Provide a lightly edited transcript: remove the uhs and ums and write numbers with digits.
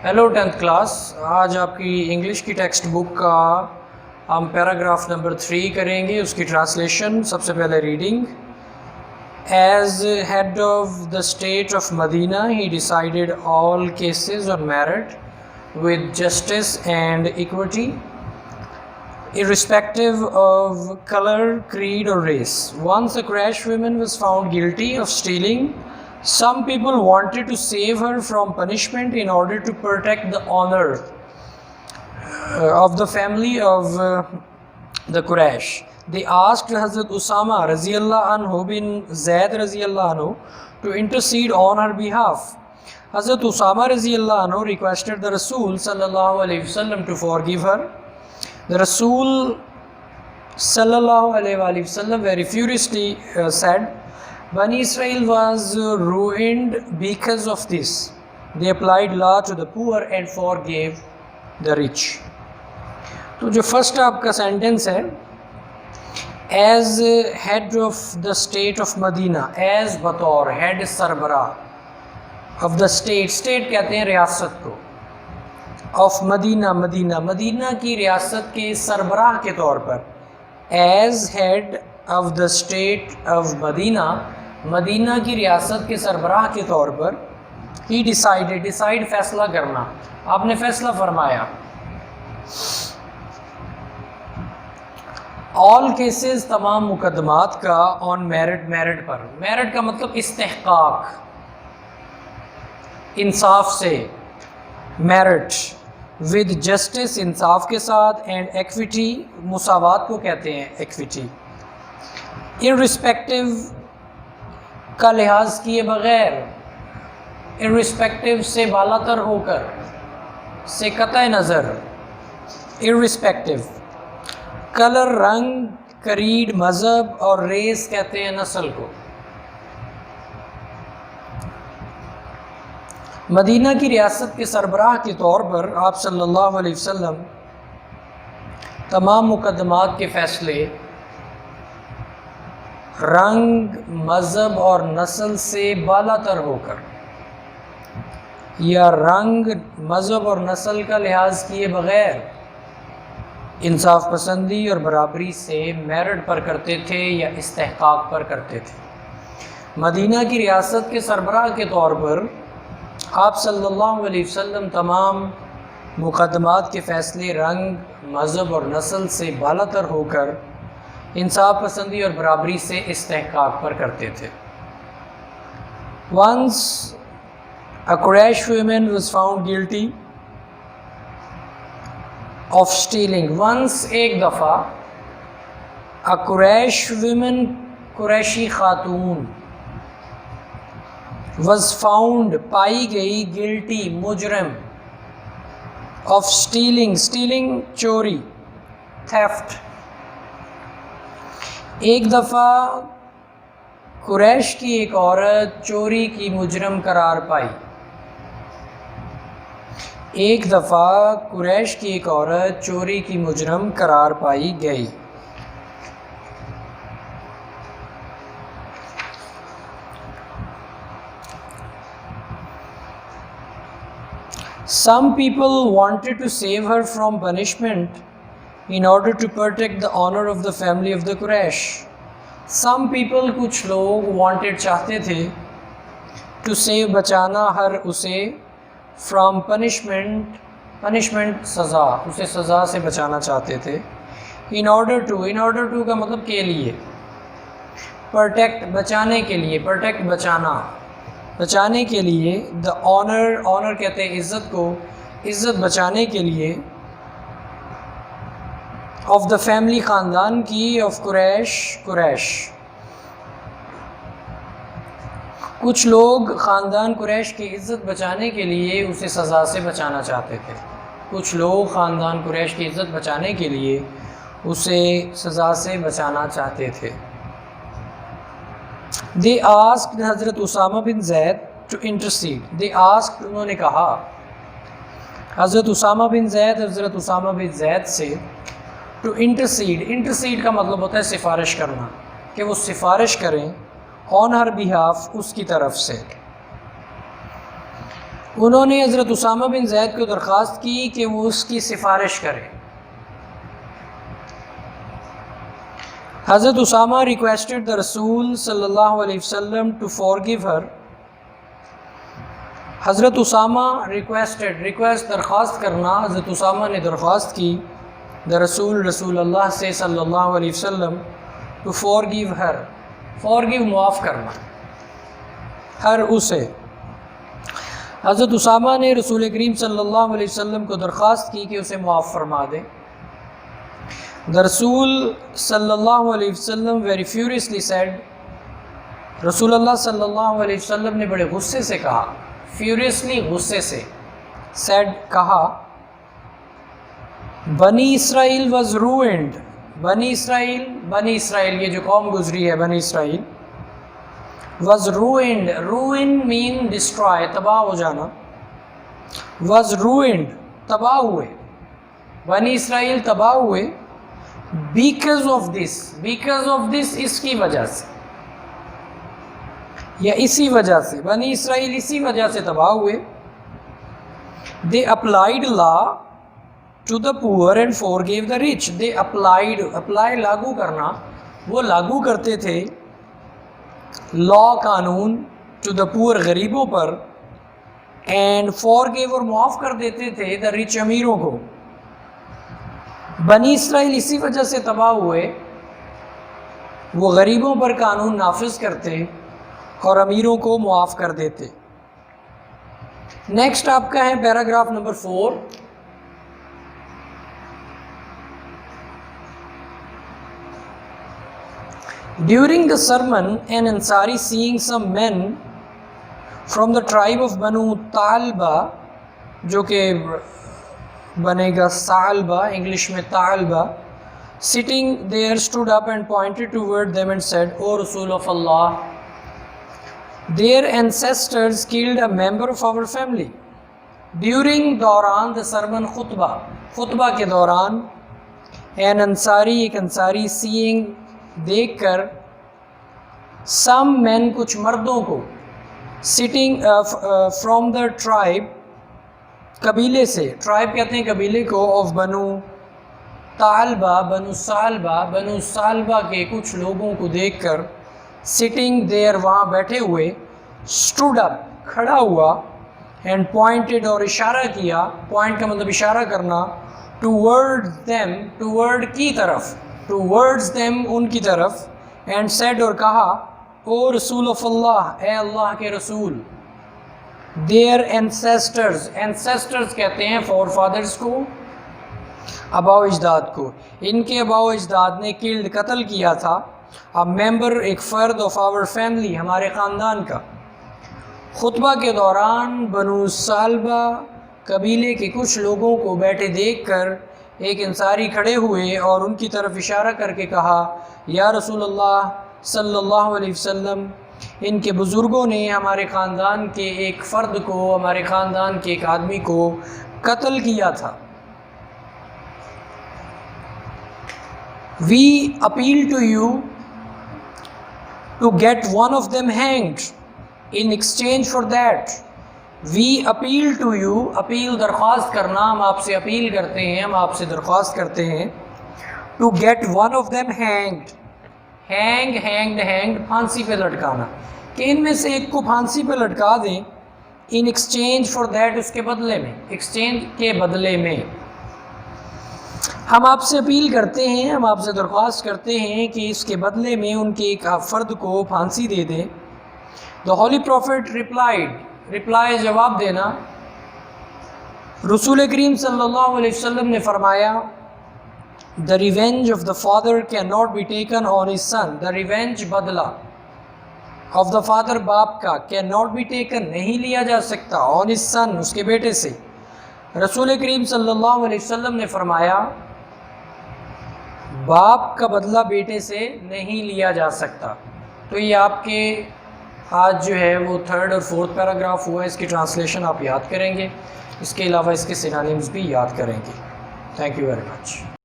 Hello 10th class, آج آپ کی انگلش کی ٹیکسٹ بک کا ہم پیراگراف نمبر 3 کریں گے. اس کی ٹرانسلیشن. سب سے پہلے reading. As head of the state of Medina ہی decided all cases on merit with justice and equity irrespective of color, creed or race. Once a Quraysh woman was found guilty of stealing. Some people wanted to save her from punishment in order to protect the honor of the family of the Quraysh. They asked Hazrat Usama raziyallahu anhu bin Zaid raziyallahu anhu to intercede on her behalf. Hazrat Usama raziyallahu anhu requested the Rasul sallallahu alayhi wasallam to forgive her. The Rasul sallallahu alayhi wasallam very furiously said, Bani Israel was ruined because of this. They applied law to the poor and forgave the rich. تو جو first آپ کا sentence ہے، as head of the state of Medina, as بطور head سربراہ of the state, state کہتے ہیں ریاست کو، آف مدینہ، مدینہ کی ریاست کے سربراہ کے طور پر، as head of the state of Medina کی ریاست کے سربراہ کے طور پر، ہی ڈیسائیڈ فیصلہ کرنا، آپ نے فیصلہ فرمایا. آل کیسز تمام مقدمات کا، آن میرٹ پر، میرٹ کا مطلب استحقاق، انصاف سے، میرٹ ود جسٹس انصاف کے ساتھ، اینڈ ایکویٹی مساوات کو کہتے ہیں ایکویٹی، ارسپیکٹو کا لحاظ کیے بغیر، ارسپیکٹو سے بالا تر ہو کر، سے قطع نظر، ارسپیکٹو. کلر رنگ، کریڈ مذہب، اور ریس کہتے ہیں نسل کو. مدینہ کی ریاست کے سربراہ کے طور پر آپ صلی اللہ علیہ وسلم تمام مقدمات کے فیصلے رنگ، مذہب اور نسل سے بالا تر ہو کر، یا رنگ، مذہب اور نسل کا لحاظ کیے بغیر، انصاف پسندی اور برابری سے میرٹ پر کرتے تھے یا استحقاق پر کرتے تھے. مدینہ کی ریاست کے سربراہ کے طور پر آپ صلی اللہ علیہ وسلم تمام مقدمات کے فیصلے رنگ، مذہب اور نسل سے بالا تر ہو کر، انصاف پسندی اور برابری سے استحقاق پر کرتے تھے. Once a Quraysh woman was found guilty of stealing. Once ایک دفعہ a Quraysh woman، قریشی خاتون، was found پائی گئی، guilty مجرم، of stealing چوری، theft. ایک دفعہ قریش کی ایک عورت چوری کی مجرم قرار پائی. ایک دفعہ قریش کی ایک عورت چوری کی مجرم قرار پائی گئی. Some people wanted to save her from punishment in order to protect the honor of the family of the Quraysh. Some people، کچھ لوگ، wanted چاہتے تھے، to save بچانا، ہر اسے، from punishment سزا، اسے سزا سے بچانا چاہتے تھے. in order to کا مطلب کے لیے، protect بچانے کے لیے، protect بچانے کے لیے، the honor کہتے ہیں عزت کو، عزت بچانے کے لیے، of the family خاندان کی، of قریش. کچھ لوگ خاندان قریش کی عزت بچانے کے لیے اسے سزا سے بچانا چاہتے تھے. کچھ لوگ خاندان قریش کی عزت بچانے کے لیے اسے سزا سے بچانا چاہتے تھے. They asked حضرت اسامہ بن زید to intercede. They asked، انہوں نے کہا حضرت اسامہ بن زید سے to intercede کا مطلب ہوتا ہے سفارش کرنا، کہ وہ سفارش کریں on her behalf، اس کی طرف سے. انہوں نے حضرت اسامہ بن زید کو درخواست کی کہ وہ اس کی سفارش کرے. حضرت اسامہ requested the رسول صلی اللہ علیہ وسلم to forgive her. حضرت اسامہ request درخواست کرنا، حضرت اسامہ نے درخواست کی رسول اللہ سے صلی اللہ علیہ وسلم to forgive her. forgive معاف کرنا، ہر اسے. حضرت اسامہ نے رسول کریم صلی اللہ علیہ وسلم کو درخواست کی کہ اسے معاف فرما دے. رسول صلی اللہ علیہ وسلم very furiously said. رسول اللہ صلی اللہ علیہ وسلم نے بڑے غصے سے کہا، furiously غصے سے، said کہا، بنی اسرائیل was ruined. بنی اسرائیل یہ جو قوم گزری ہے بنی اسرائیل، was ruined. ruin mean destroy، تباہ ہو جانا. was ruined تباہ ہوئے، بنی اسرائیل تباہ ہوئے. because of this اس کی وجہ سے یا اسی وجہ سے، بنی اسرائیل اسی وجہ سے تباہ ہوئے. they applied law to the poor and forgave the rich. they apply لاگو کرنا، وہ لاگو کرتے تھے لا قانون to the poor غریبوں پر، and forgave اور معاف کر دیتے تھے the rich امیروں کو. بنی اسرائیل اسی وجہ سے تباہ ہوئے، وہ غریبوں پر قانون نافذ کرتے اور امیروں کو معاف کر دیتے. نیکسٹ آپ کا ہے paragraph number 4. During the sermon, an Ansari seeing some men from the tribe of Banu Talba, جو کہ بنے گا Salba, انگلش میں Talba, sitting there stood up and pointed toward them and said, O Rasul of Allah, their ancestors killed a member of our family. During دوران the sermon خطبہ کے دوران an Ansari ایک Ansari seeing دیکھ کر some men کچھ مردوں کو sitting from the tribe قبیلے سے، ٹرائب کہتے ہیں قبیلے کو، of بنو طالبہ بنو سالبہ کے کچھ لوگوں کو دیکھ کر sitting there وہاں بیٹھے ہوئے، stood up کھڑا ہوا، and pointed اور اشارہ کیا، point کا مطلب اشارہ کرنا، towards them کی طرف، towards them ان کی طرف، and said اور کہا، او رسول of اللہ، اے اللہ کے رسول، their ancestors کہتے ہیں فور فادرز کو، آباء و اجداد کو، ان کے آباء و اجداد نے killed قتل کیا تھا a member ایک فرد of our family ہمارے خاندان کا. خطبہ کے دوران بنو سالبہ قبیلے کے کچھ لوگوں کو بیٹھے دیکھ کر ایک انصاری کھڑے ہوئے اور ان کی طرف اشارہ کر کے کہا، یا رسول اللہ صلی اللہ علیہ وسلم، ان کے بزرگوں نے ہمارے خاندان کے ایک فرد کو، ہمارے خاندان کے ایک آدمی کو قتل کیا تھا. We appeal to you to get one of them hanged in exchange for that. We appeal to you، appeal درخواست کرنا، ہم آپ سے اپیل کرتے ہیں، ہم آپ سے درخواست کرتے ہیں، to get one of them hanged. hanged پھانسی پہ لٹکانا، کہ ان میں سے ایک کو پھانسی پہ لٹکا دیں، in exchange for that اس کے بدلے میں، exchange کے بدلے میں. ہم آپ سے اپیل کرتے ہیں، ہم آپ سے درخواست کرتے ہیں کہ اس کے بدلے میں ان کے ایک فرد کو پھانسی دے دیں. The Holy Prophet reply جواب دینا، رسول کریم صلی اللہ علیہ وسلم نے فرمایا، The revenge of the father cannot be taken on his son. The revenge بدلہ of the father باپ کا cannot be taken نہیں لیا جا سکتا on his son اس کے بیٹے سے. رسول کریم صلی اللہ علیہ وسلم نے فرمایا باپ کا بدلہ بیٹے سے نہیں لیا جا سکتا. تو یہ آپ کے آج جو ہے وہ 3rd اور 4th پیراگراف ہوا ہے، اس کی ٹرانسلیشن آپ یاد کریں گے، اس کے علاوہ اس کے سینونیمز بھی یاد کریں گے. Thank you very much.